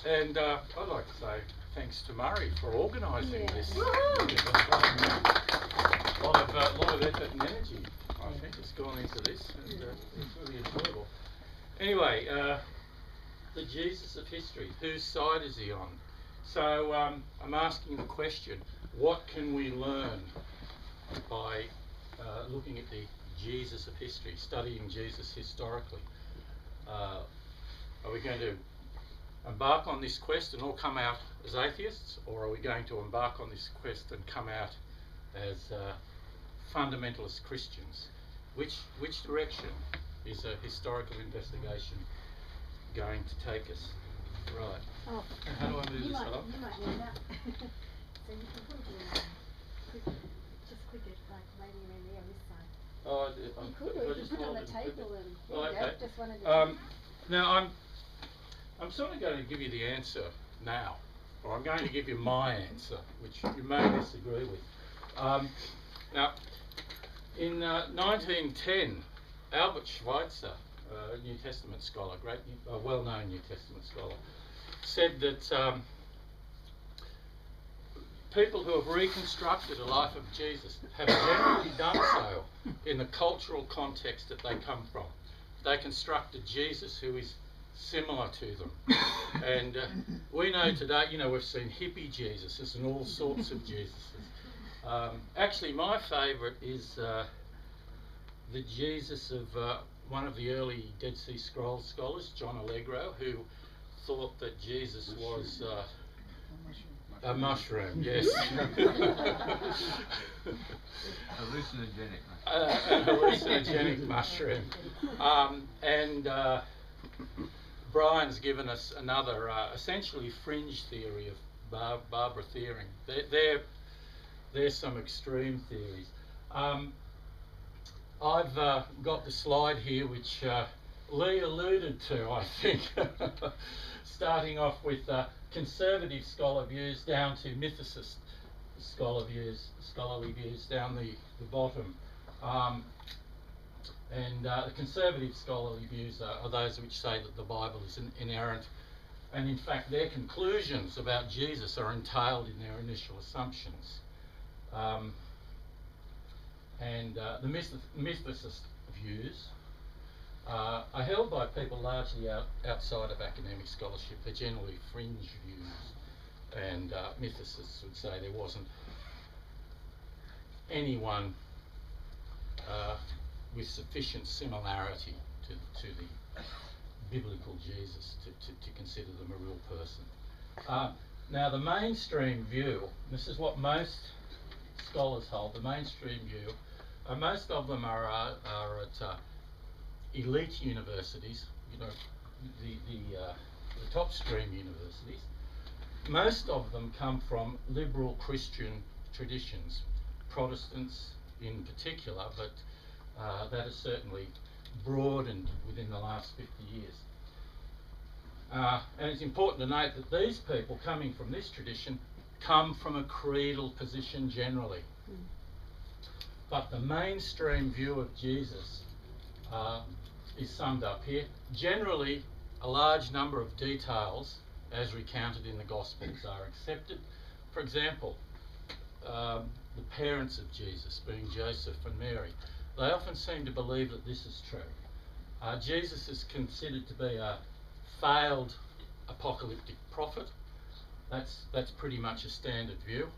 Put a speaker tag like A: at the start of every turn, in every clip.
A: And I'd like to say thanks to Murray for organising this. A lot of effort and energy, I think, has gone into this, and it's really enjoyable. Anyway, the Jesus of history, whose side is he on? So I'm asking the question, what can we learn by looking at the Jesus of history, studying Jesus historically? Are we going to embark on this quest and all come out as atheists, or are we going to embark on this quest and come out as fundamentalist Christians? Which direction is a historical investigation going to take us? Right.
B: Oh,
A: how do I move this along?
B: You might need that. So you can put it in, just click it like maybe around there on this side.
A: Oh,
B: You could just put it on the table and
A: oh, okay.
B: just one of the
A: now I'm sort of going to give you the answer now, or I'm going to give you my answer, which you may disagree with. Now, in 1910, Albert Schweitzer, a New Testament scholar, well-known New Testament scholar, said that people who have reconstructed the life of Jesus have generally done so in the cultural context that they come from. They constructed Jesus who is similar to them. And we know today, we've seen hippie Jesuses and all sorts of Jesuses. Actually, my favourite is the Jesus of one of the early Dead Sea Scrolls scholars, John Allegro, who thought that Jesus was a mushroom, yes.
C: Hallucinogenic.
A: An hallucinogenic mushroom. And Brian's given us another essentially fringe theory of Barbara theory. There's some extreme theories. I've got the slide here which Lee alluded to, I think, starting off with conservative scholar views down to mythicist scholarly views down the bottom. And the conservative scholarly views are those which say that the Bible is inerrant, and in fact their conclusions about Jesus are entailed in their initial assumptions. And the mythicist views are held by people largely outside of academic scholarship. They're generally fringe views, and mythicists would say there wasn't anyone with sufficient similarity to the biblical Jesus to consider them a real person. Now the mainstream view, this is what most scholars hold, the mainstream view, most of them are at elite universities, the top stream universities. Most of them come from liberal Christian traditions, Protestants in particular, but that has certainly broadened within the last 50 years. And it's important to note that these people coming from this tradition come from a creedal position generally. But the mainstream view of Jesus is summed up here. Generally, a large number of details, as recounted in the Gospels, are accepted. For example, the parents of Jesus, being Joseph and Mary, they often seem to believe that this is true. Jesus is considered to be a failed apocalyptic prophet. That's pretty much a standard view.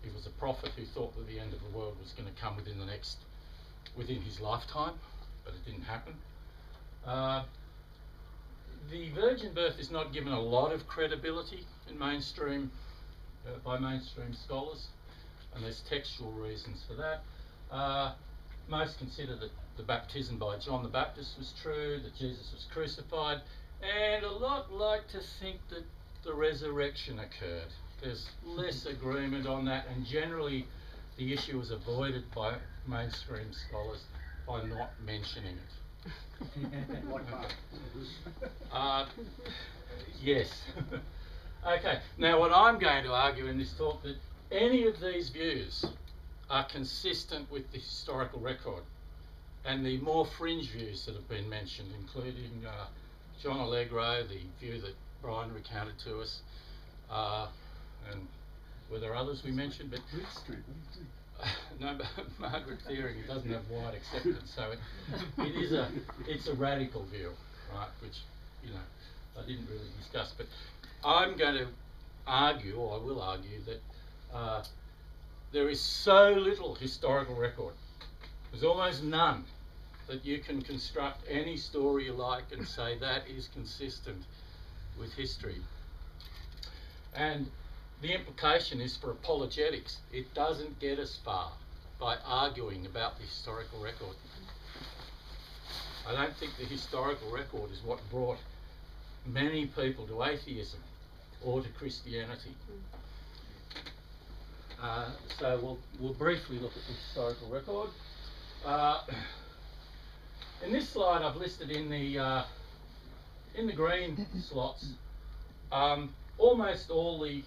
A: He was a prophet who thought that the end of the world was going to come within his lifetime, but it didn't happen. The virgin birth is not given a lot of credibility in by mainstream scholars, and there's textual reasons for that. Most consider that the baptism by John the Baptist was true, that Jesus was crucified, and a lot like to think that the resurrection occurred. There's less agreement on that, and generally the issue is avoided by mainstream scholars by not mentioning it. Yes. Okay, now what I'm going to argue in this talk, that any of these views are consistent with the historical record, and the more fringe views that have been mentioned, including John Allegro, the view that Brian recounted to us, and were there others we mentioned? But no, but Margaret theory doesn't have wide acceptance, so it's a radical view, right? Which I didn't really discuss, but I'm going to argue, or I will argue, that there is so little historical record. There's almost none that you can construct any story you like and say that is consistent with history. And the implication is for apologetics, it doesn't get us far by arguing about the historical record. I don't think the historical record is what brought many people to atheism or to Christianity. So we'll briefly look at the historical record. In this slide, I've listed in the green slots almost all the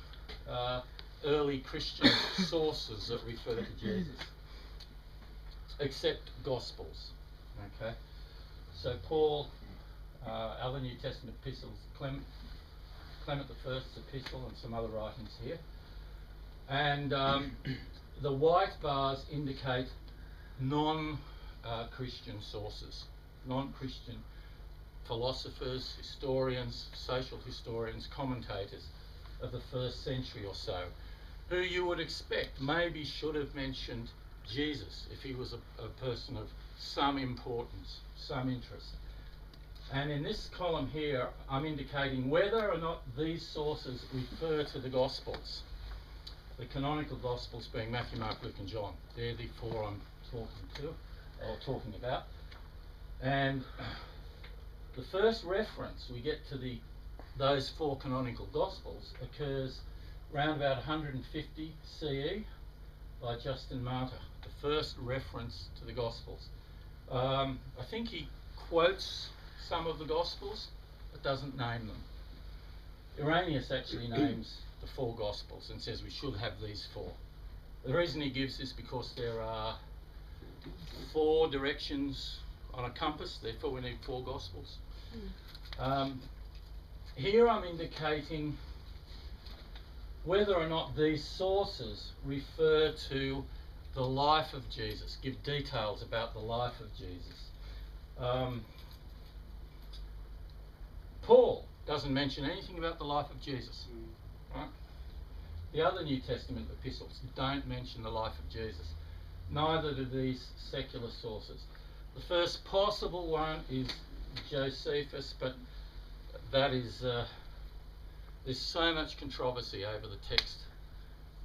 A: early Christian sources that refer to Jesus, except Gospels. Okay, so Paul, other New Testament epistles, Clement I's epistle, and some other writings here. And the white bars indicate non-Christian sources, non-Christian philosophers, historians, social historians, commentators of the first century or so, who you would expect maybe should have mentioned Jesus if he was a person of some importance, some interest. And in this column here, I'm indicating whether or not these sources refer to the Gospels. The canonical Gospels being Matthew, Mark, Luke and John. They're the four I'm talking about. And the first reference we get to those four canonical Gospels occurs around about 150 CE by Justin Martyr, the first reference to the Gospels. I think he quotes some of the Gospels, but doesn't name them. Irenaeus actually names the four Gospels and says we should have these four. The reason he gives is because there are four directions on a compass, therefore we need four Gospels. Here I'm indicating whether or not these sources refer to the life of Jesus, give details about the life of Jesus. Paul doesn't mention anything about the life of Jesus. Right? The other New Testament epistles don't mention the life of Jesus. Neither do these secular sources. The first possible one is Josephus, but that is there's so much controversy over the text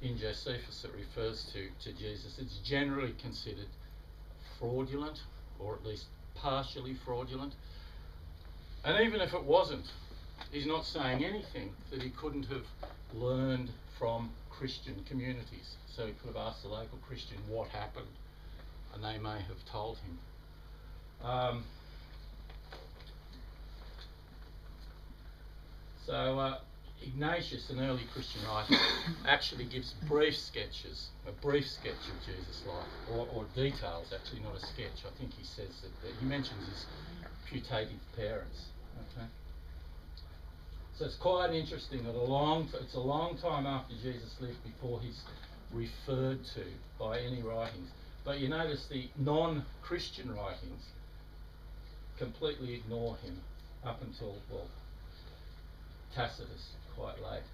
A: in Josephus that refers to Jesus. It's generally considered fraudulent, or at least partially fraudulent. And even if it wasn't, he's not saying anything that he couldn't have learned from Christian communities. So he could have asked the local Christian what happened, and they may have told him. Ignatius, an early Christian writer, actually gives a brief sketch of Jesus' life, or details actually, not a sketch. I think he says that he mentions his putative parents. Okay. So it's quite interesting that it's a long time after Jesus lived before he's referred to by any writings. But you notice the non-Christian writings completely ignore him up until, Tacitus, quite late.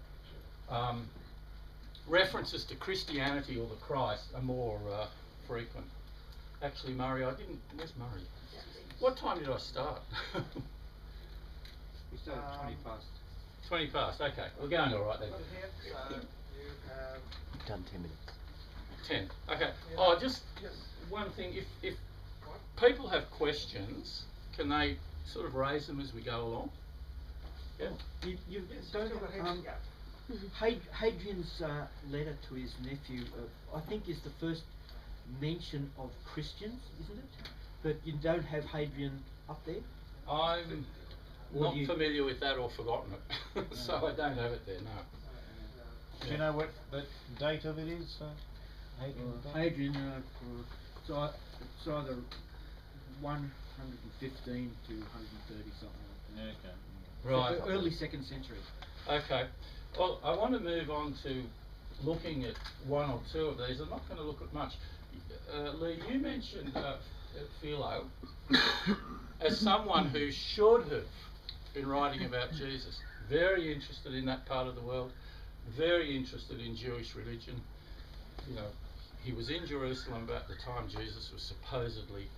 A: References to Christianity or the Christ are more frequent. Actually, Murray, where's Murray? What time did I start?
C: We started 20 past.
A: 20 past, okay. We're going all right then.
D: So you have
E: Done 10 minutes.
A: 10, okay. Oh, just one thing, if people have questions, can they sort of raise them as we go along? Yeah.
F: You don't Hadrian's letter to his nephew, I think, is the first mention of Christians, isn't it? But you don't have Hadrian up there?
A: I'm not familiar with that or forgotten it, so I don't have it there, no.
G: Do you know what the date of it is?
F: Hadrian, it's either 115 to 130, something like that.
G: Okay.
A: Right.
F: Early 2nd century.
A: Okay. Well, I want to move on to looking at one or two of these. I'm not going to look at much. Lee, you mentioned Philo as someone who should have been writing about Jesus. Very interested in that part of the world. Very interested in Jewish religion. You know, he was in Jerusalem about the time Jesus was supposedly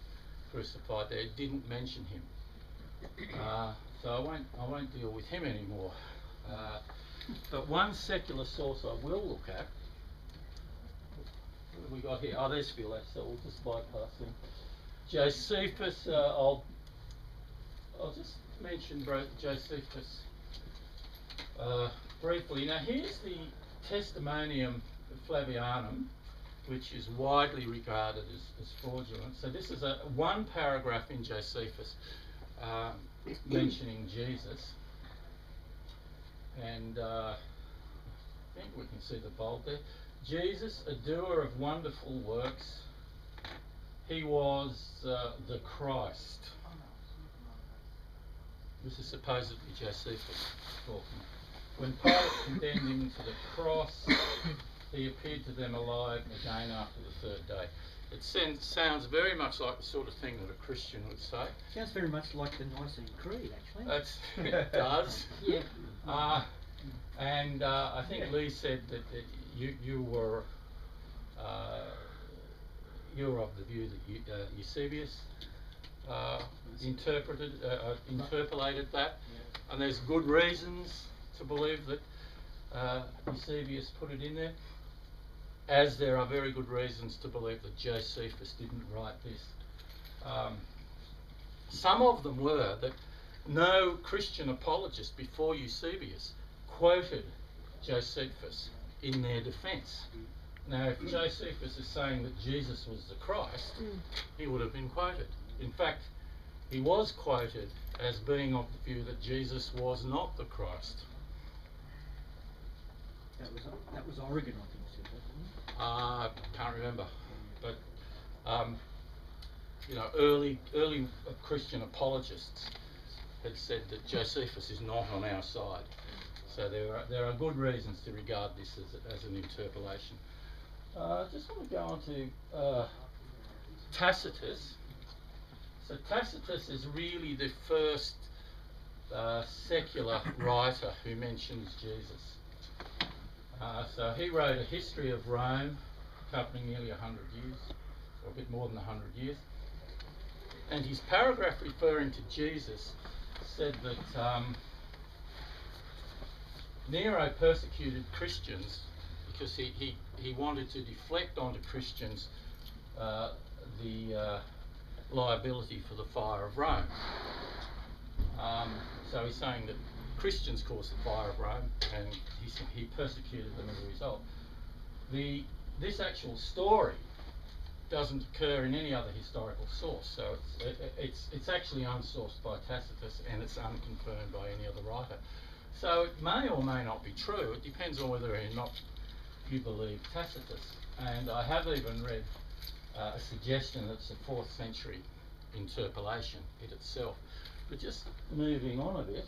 A: crucified there. It didn't mention him. So I won't deal with him anymore. But one secular source I will look at. What have we got here? Oh, there's Philo, so we'll just bypass him. Josephus, I'll just mention Josephus briefly. Now here's the Testimonium Flavianum, which is widely regarded as fraudulent. So this is one paragraph in Josephus mentioning Jesus. And I think we can see the bold there. Jesus, a doer of wonderful works, he was the Christ. This is supposedly Josephus talking. When Pilate condemned him to the cross, he appeared to them alive again after the 3rd day. It sounds very much like the sort of thing that a Christian would say.
F: Sounds very much like the Nicene Creed, actually.
A: It does.
F: Yeah.
A: And I think Lee said that you were of the view that Eusebius interpolated that, and there's good reasons to believe that Eusebius put it in there, as there are very good reasons to believe that Josephus didn't write this. Some of them were that no Christian apologist before Eusebius quoted Josephus in their defence. Now, if Josephus is saying that Jesus was the Christ, he would have been quoted. In fact, he was quoted as being of the view that Jesus was not the Christ.
F: That was Oregon, I think, said that,
A: I can't remember, but you know, early Christian apologists had said that Josephus is not on our side. So there are good reasons to regard this as an interpolation. I just want to go on to Tacitus. So Tacitus is really the first secular writer who mentions Jesus. So he wrote a history of Rome covering nearly 100 years, or a bit more than 100 years. And his paragraph referring to Jesus said that Nero persecuted Christians because he wanted to deflect onto Christians the liability for the fire of Rome. So he's saying that Christians caused the fire of Rome, and he persecuted them as a result. This actual story doesn't occur in any other historical source, so it's actually unsourced by Tacitus, and it's unconfirmed by any other writer. So it may or may not be true. It depends on whether or not you believe Tacitus. And I have even read a suggestion that it's a 4th century interpolation in itself. But just moving on a bit,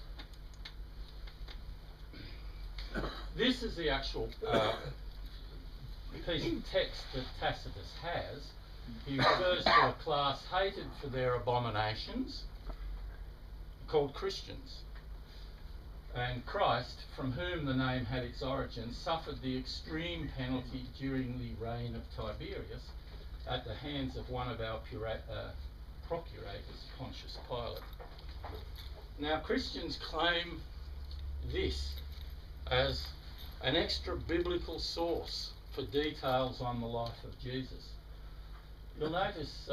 A: this is the actual piece of text that Tacitus has. He refers to a class hated for their abominations, called Christians. And Christ, from whom the name had its origin, suffered the extreme penalty during the reign of Tiberius at the hands of one of our procurators, Pontius Pilate. Now, Christians claim this as an extra biblical source for details on the life of Jesus. You'll notice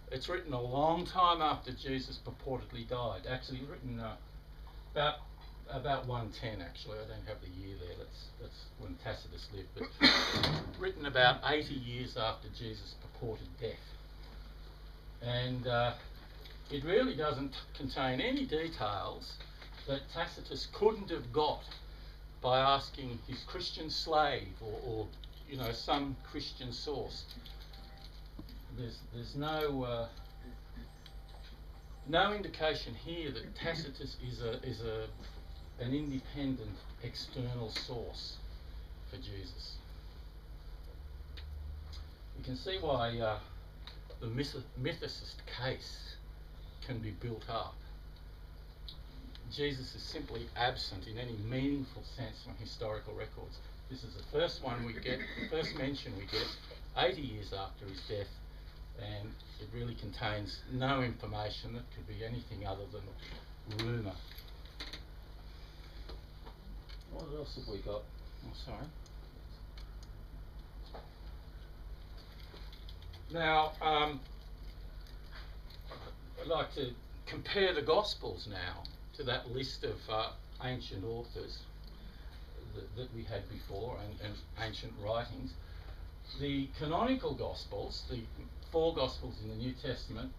A: it's written a long time after Jesus purportedly died. Actually, written about 110. Actually, I don't have the year there. That's when Tacitus lived. But written about 80 years after Jesus' purported death, and it really doesn't contain any details that Tacitus couldn't have got by asking his Christian slave or you know, some Christian source. There's no no indication here that Tacitus is an independent external source for Jesus. You can see why the mythicist case can be built up. Jesus is simply absent in any meaningful sense from historical records. This is the first one we get, the first mention we get 80 years after his death, and it really contains no information that could be anything other than rumour.
E: What else have we got?
A: Oh, sorry. Now, I'd like to compare the Gospels now to that list of ancient authors that we had before and ancient writings. The canonical Gospels, the 4 Gospels in the New Testament,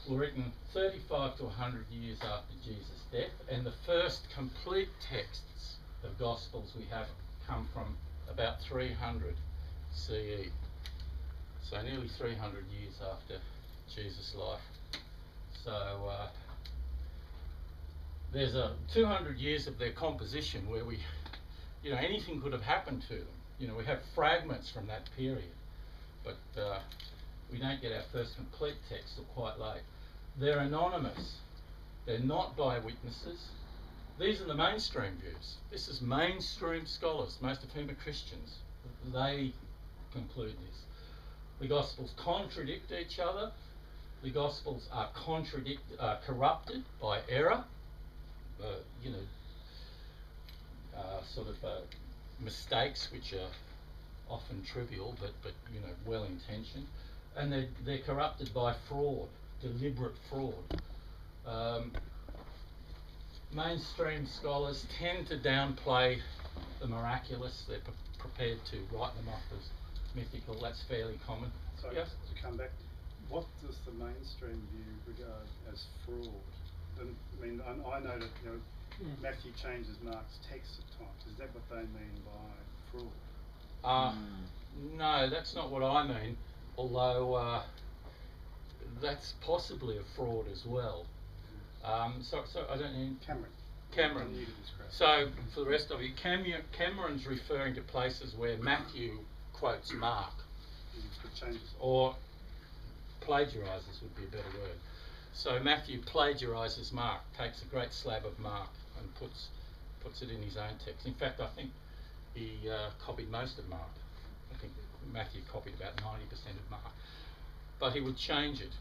A: were written 35 to 100 years after Jesus' death, and the first complete texts of Gospels we have come from about 300 CE. So nearly 300 years after Jesus' life. So there's 200 years of their composition where we, anything could have happened to them. We have fragments from that period, but we don't get our first complete text till quite late. They're anonymous. They're not by witnesses. These are the mainstream views. This is mainstream scholars, most of whom are Christians. They conclude this. The Gospels contradict each other. The Gospels are corrupted by error. Mistakes which are often trivial, but well intentioned, and they're corrupted by fraud, deliberate fraud. Mainstream scholars tend to downplay the miraculous. They're prepared to write them off as mythical. That's fairly common.
D: So
A: Yes?
D: to come back, what does the mainstream view regard as fraud? I know that Matthew changes Mark's text at times. Is that what they mean by fraud?
A: No, that's not what I mean. Although that's possibly a fraud as well. So I don't know. Cameron. So for the rest of you, Cameron's referring to places where Matthew quotes Mark, or plagiarises would be a better word. So Matthew plagiarises Mark, takes a great slab of Mark and puts it in his own text. In fact, I think he copied most of Mark. I think Matthew copied about 90% of Mark, but he would change it,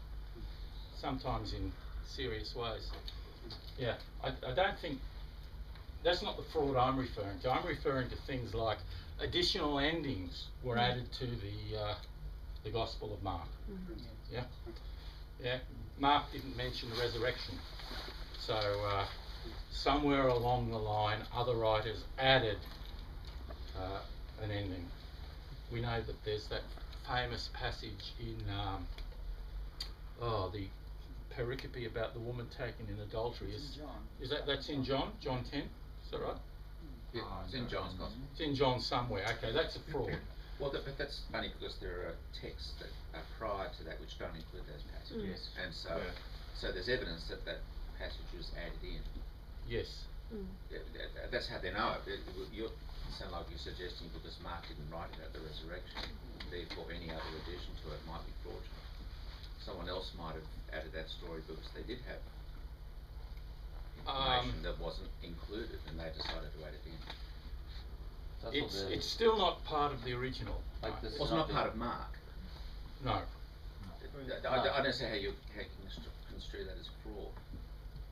A: sometimes in serious ways. Yeah, I don't think that's not the fraud I'm referring to. I'm referring to things like additional endings were added to the Gospel of Mark. Yeah. Mark didn't mention the resurrection, so somewhere along the line, other writers added an ending. We know that there's that famous passage in the pericope about the woman taken in adultery. That's in John? John 10? Is that right?
H: Yeah, it's in John's Gospel.
A: It's in John somewhere. Okay, that's a fraud.
H: Well, but that's only because there are texts that are prior to that which don't include those passages, and so there's evidence that passage was added in.
A: Yes.
H: That's how they know it. You sound like you're suggesting because Mark didn't write about the resurrection, therefore any other addition to it might be fraudulent. Someone else might have added that story because they did have information that wasn't included, and they decided to add it in.
A: It's still not part of the original.
H: It's not part of Mark.
A: No.
H: I don't see how you can construe that as fraud.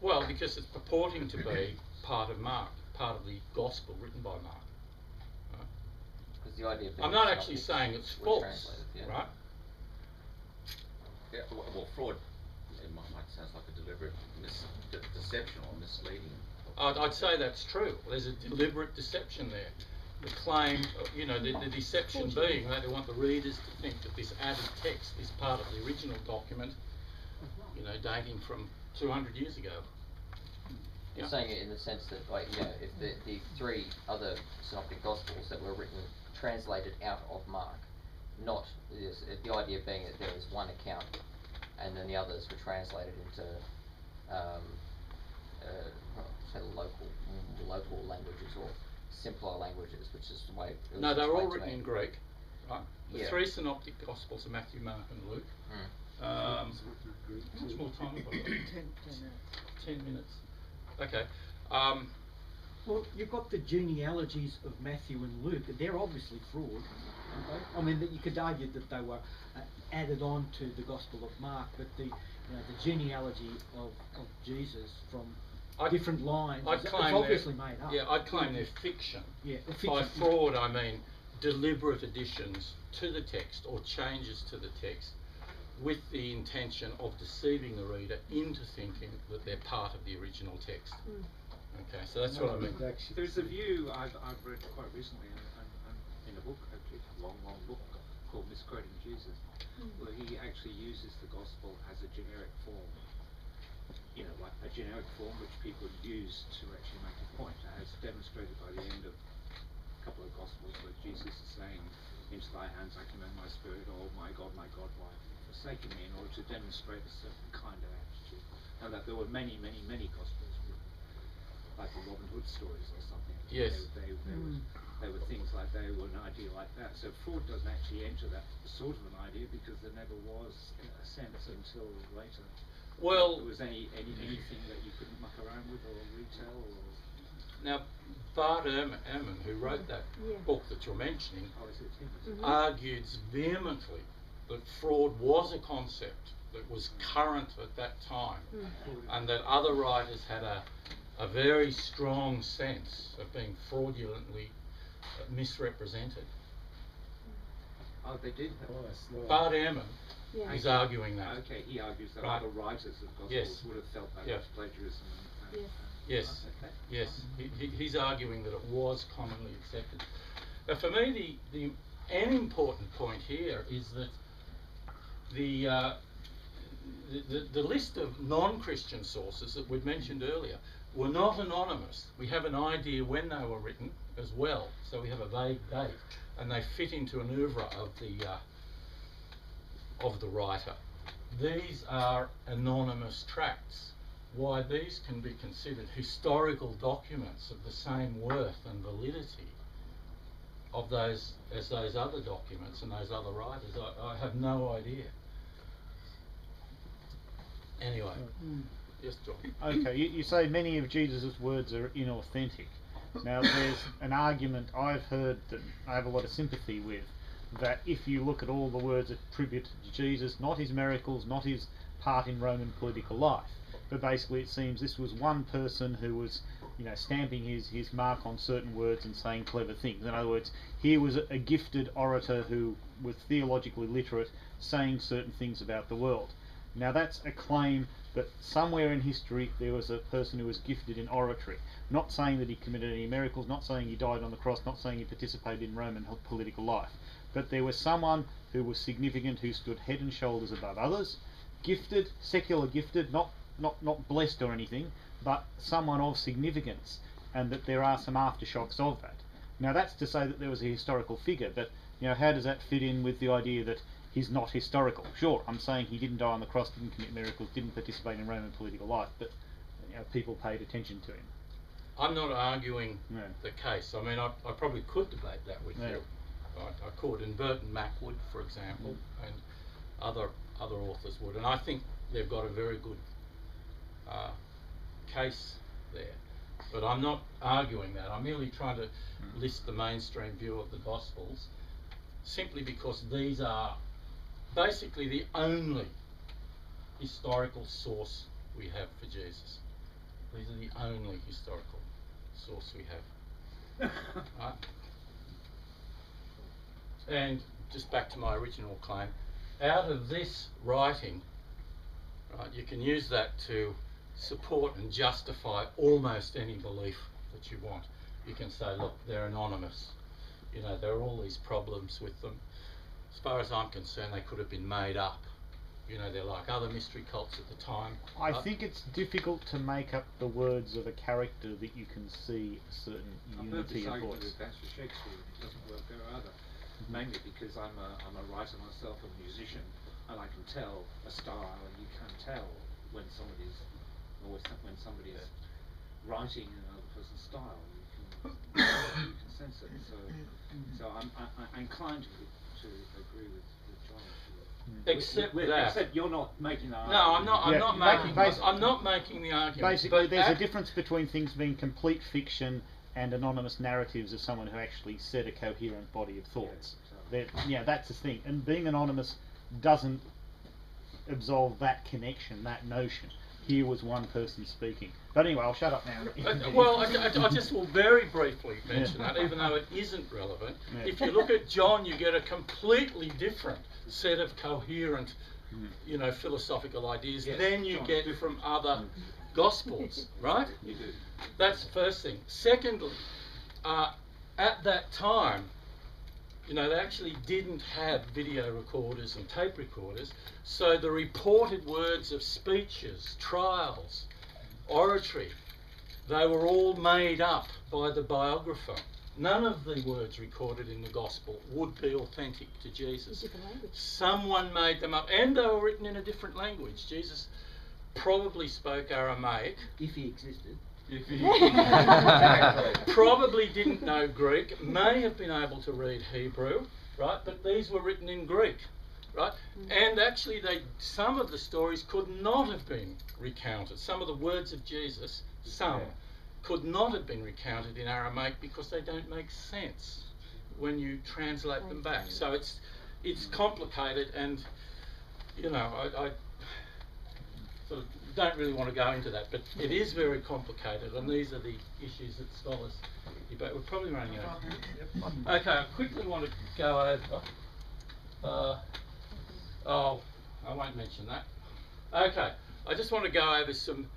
A: Well, because it's purporting to be part of Mark, part of the Gospel written by Mark.
E: Because the idea
A: I'm not actually saying it's false, right?
H: Yeah, well, fraud, it might sound like a deliberate deception or misleading.
A: I'd say that's true. There's a deliberate deception there. The claim, the deception being that they want the readers to think that this added text is part of the original document, dating from 200 years ago.
E: You're saying it in the sense that, if the 3 other synoptic gospels that were written, translated out of Mark, the idea being that there was one account, and then the others were translated into well, say local languages or simpler languages, which is the way it was
A: No, they were all
E: explained to
A: written
E: me.
A: in Greek. Right? The
E: Yeah.
A: three synoptic gospels are Matthew, Mark and Luke. How much more time have I got?
F: 10 minutes.
A: 10 minutes. Okay.
F: Well, you've got the genealogies of Matthew and Luke. They're obviously fraud, aren't they? I mean, that you could argue that they were added on to the Gospel of Mark, but the genealogy of Jesus from different lines is obviously made up.
A: Yeah, I'd claim they're fiction.
F: Yeah,
A: By fraud, I mean deliberate additions to the text or changes to the text with the intention of deceiving the reader into thinking that they're part of the original text. Okay, so that's what I mean.
I: There's a view I've read quite recently in a book, actually, a long book called Misquoting Jesus, where he actually uses the gospel as a generic form, like a generic form which people use to actually make a point, as demonstrated by the end of a couple of gospels where Jesus is saying, "Into thy hands I commend my spirit, oh my God, why have you forsaken me," in order to demonstrate a certain kind of attitude. And that there were many gospels written, like the Robin Hood stories or something.
A: Yes.
I: They were things like, they were an idea like that. So fraud doesn't actually enter that sort of an idea because there never was, in a sense, until later.
A: Well,
I: there was anything that you couldn't muck around with or retell or...
A: Now, Bart Ehrman, who wrote that book that you're mentioning, argued vehemently that fraud was a concept that was current at that time, and that other writers had a very strong sense of being fraudulently misrepresented.
I: Oh, they did?
A: Bart Ehrman is arguing that.
I: Okay, he argues that
A: Right.
I: other writers of Gospels would have felt that was plagiarism.
A: Yes, yes. He's arguing that it was commonly accepted. Now, for me, an important point here is that the list of non-Christian sources that we'd mentioned earlier were not anonymous. We have an idea when they were written as well, so we have a vague date, and they fit into an oeuvre of the writer. These are anonymous tracts. Why these can be considered historical documents of the same worth and validity of those as those other documents and those other writers, I have no idea. Anyway, yes, John.
G: Okay, you say many of Jesus' words are inauthentic. Now, there's an argument I've heard that I have a lot of sympathy with, that if you look at all the words attributed to Jesus, not his miracles, not his part in Roman political life, but basically it seems this was one person who was, stamping his mark on certain words and saying clever things. In other words, here was a gifted orator who was theologically literate, saying certain things about the world. Now that's a claim that somewhere in history there was a person who was gifted in oratory. Not saying that he committed any miracles, not saying he died on the cross, not saying he participated in Roman political life. But there was someone who was significant, who stood head and shoulders above others, gifted, secular gifted, not blessed or anything, but someone of significance, and that there are some aftershocks of that. Now that's to say that there was a historical figure, but how does that fit in with the idea that he's not historical? Sure, I'm saying he didn't die on the cross, didn't commit miracles, didn't participate in Roman political life, but people paid attention to him.
A: I'm not arguing the case. I mean, I probably could debate that with you. I could, and Burton Mack would, for example, and other authors would, and I think they've got a very good case there. But I'm not arguing that. I'm merely trying to list the mainstream view of the Gospels, simply because these are basically the only historical source we have for Jesus. These are the only historical source we have. Right? And just back to my original claim, out of this writing, right, you can use that to support and justify almost any belief that you want. You can say, look, they're anonymous. There are all these problems with them. As far as I'm concerned, they could have been made up. They're like other mystery cults at the time.
G: I think it's difficult to make up the words of a character that you can see a certain unity of voice.
I: That's for Shakespeare. It doesn't work there either. Mainly because I'm a writer myself, a musician, and I can tell a style, and you can tell when somebody's or when somebody is writing in another person's style, you can sense it. So I'm inclined to agree with John.
A: Except that.
I: Except you're not making the
A: No,
I: argument.
A: I'm not. I'm not making the argument.
G: Basically,
A: but
G: there's a difference between things being complete fiction and anonymous narratives of someone who actually said a coherent body of thoughts. Yeah, that's the thing. And being anonymous doesn't absolve that connection, that notion. Here was one person speaking. But anyway, I'll shut up now.
A: Well, I just will very briefly mention that, even though it isn't relevant.
G: Yeah.
A: If you look at John, you get a completely different set of coherent, philosophical ideas than you get from other Gospels, right?
I: You do.
A: That's the first thing. Secondly, at that time, they actually didn't have video recorders and tape recorders, so the reported words of speeches, trials, oratory, they were all made up by the biographer. None of the words recorded in the Gospel would be authentic to Jesus. Someone made them up, and they were written in a different language. Jesus probably spoke Aramaic.
F: If he existed.
A: Probably didn't know Greek, may have been able to read Hebrew, right? But these were written in Greek, right? And actually, some of the stories could not have been recounted. Some of the words of Jesus, could not have been recounted in Aramaic because they don't make sense when you translate them back. So it's complicated, and I sort of don't really want to go into that, but it is very complicated, and these are the issues that scholars debate. We're probably running out. Okay, I quickly want to go over. I won't mention that. Okay, I just want to go over some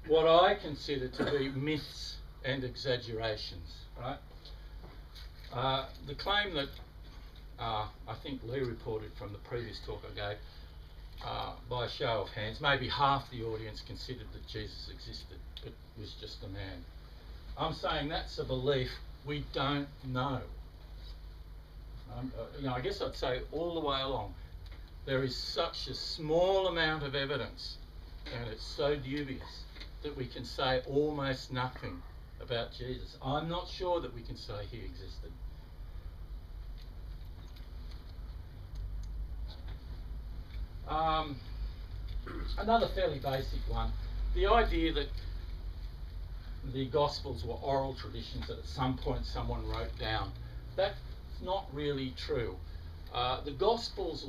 A: what I consider to be myths and exaggerations. Right. The claim that I think Lee reported from the previous talk I gave. By a show of hands, maybe half the audience considered that Jesus existed but was just a man. I'm saying that's a belief we don't know. I guess I'd say all the way along, there is such a small amount of evidence, and it's so dubious, that we can say almost nothing about Jesus. I'm not sure that we can say he existed. Another fairly basic one, the idea that the Gospels were oral traditions that at some point someone wrote down. That's not really true. The Gospels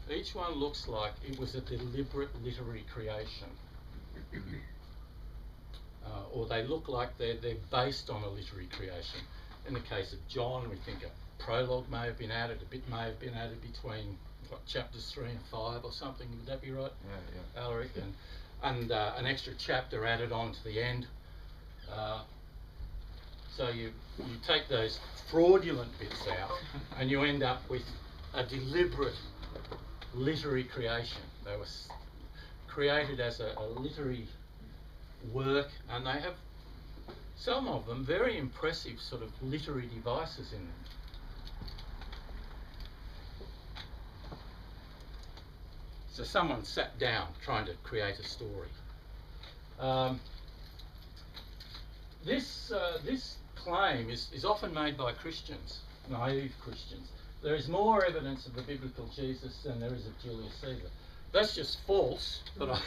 A: each one looks like it was a deliberate literary creation. Or they look like they're based on a literary creation. In the case of John, we think a prologue may have been added, a bit may have been added between chapters 3 and 5 or something. Would that be right?
C: Yeah.
A: Alaric, and an extra chapter added on to the end. So you take those fraudulent bits out, and you end up with a deliberate literary creation. They were created as a literary work, and they have, some of them, very impressive sort of literary devices in them. So someone sat down trying to create a story. This claim is often made by Christians, naive Christians. There is more evidence of the biblical Jesus than there is of Julius Caesar. That's just false, but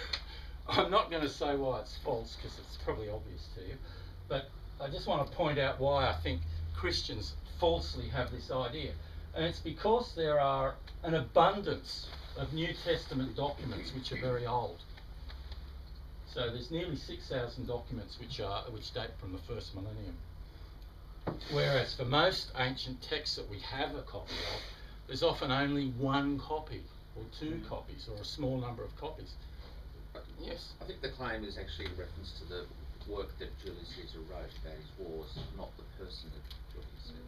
A: I'm not going to say why it's false, because it's probably obvious to you. But I just want to point out why I think Christians falsely have this idea. And it's because there are an abundance of New Testament documents which are very old. So there's nearly 6,000 documents which date from the first millennium. Whereas for most ancient texts that we have a copy of, there's often only one copy or two copies or a small number of copies. Yes?
H: I think the claim is actually in reference to the work that Julius Caesar wrote about his wars, not the person that Julius Caesar.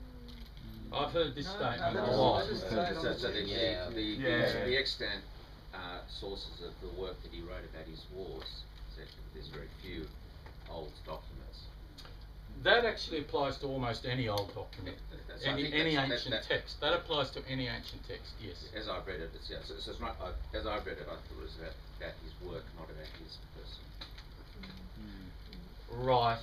A: I've heard this statement
D: no,
A: a lot.
H: So the extant sources of the work that he wrote about his wars, there's very few old documents.
A: That actually applies to almost any old document, any ancient text. That applies to any ancient text, yes.
H: As I've read it, it's not, as I've read it, I thought it was about his work, not about his person.
A: Right,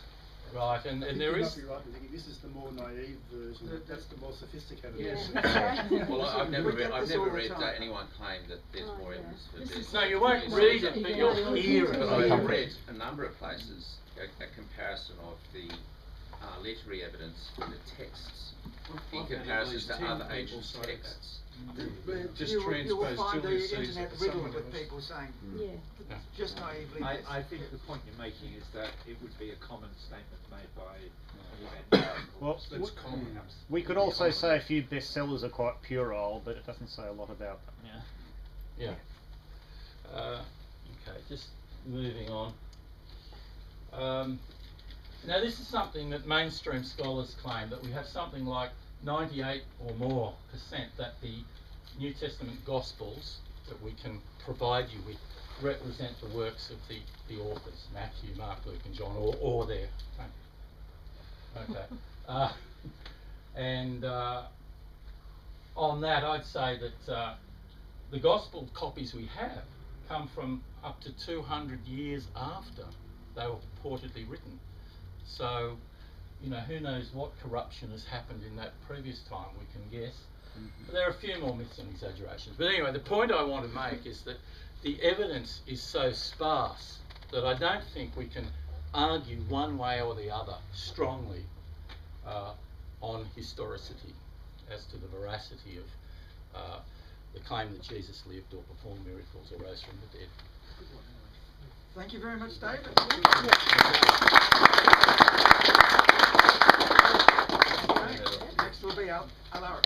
A: right, and
D: You
A: there
D: might
A: is.
D: be right in thinking this is the more naive version. That's the more sophisticated
B: Yes.
D: version.
H: Well, I've never
F: We get
H: read, I've
F: this all
H: never
F: the
H: read
F: time.
H: anyone claim that there's
B: Oh,
H: more
B: yeah.
H: evidence for
B: This
H: this.
B: is-
A: No, you won't
H: Yes.
A: read it, but you'll hear it.
H: But
A: I
H: I've
A: think.
H: read a number of places a comparison of the literary evidence in the texts in comparison to other ancient texts.
J: Just
F: you will
J: transpose
F: find the
J: Julius Caesar
F: internet
J: to
F: riddled
J: someone
F: with
J: else.
F: people saying,
B: Yeah.
A: Yeah.
F: just naively.
I: I think the point you're making is that it would be a common statement made by evangelical.
G: Well,
J: That's common.
G: we could also say a few bestsellers are quite puerile, but it doesn't say a lot about them. Yeah.
A: Yeah. Okay, just moving on. Now this is something that mainstream scholars claim, that we have something like 98 or more % that the New Testament Gospels that we can provide you with represent the works of the authors, Matthew, Mark, Luke and John, or their. Okay. And on that I'd say that the Gospel copies we have come from up to 200 years after they were purportedly written. So, you know, who knows what corruption has happened in that previous time, we can guess. But there are a few more myths and exaggerations. But anyway, the point I want to make is that the evidence is so sparse that I don't think we can argue one way or the other strongly on historicity as to the veracity of the claim that Jesus lived or performed miracles or rose from the dead.
F: Thank you very much, David. Next will be Alaric.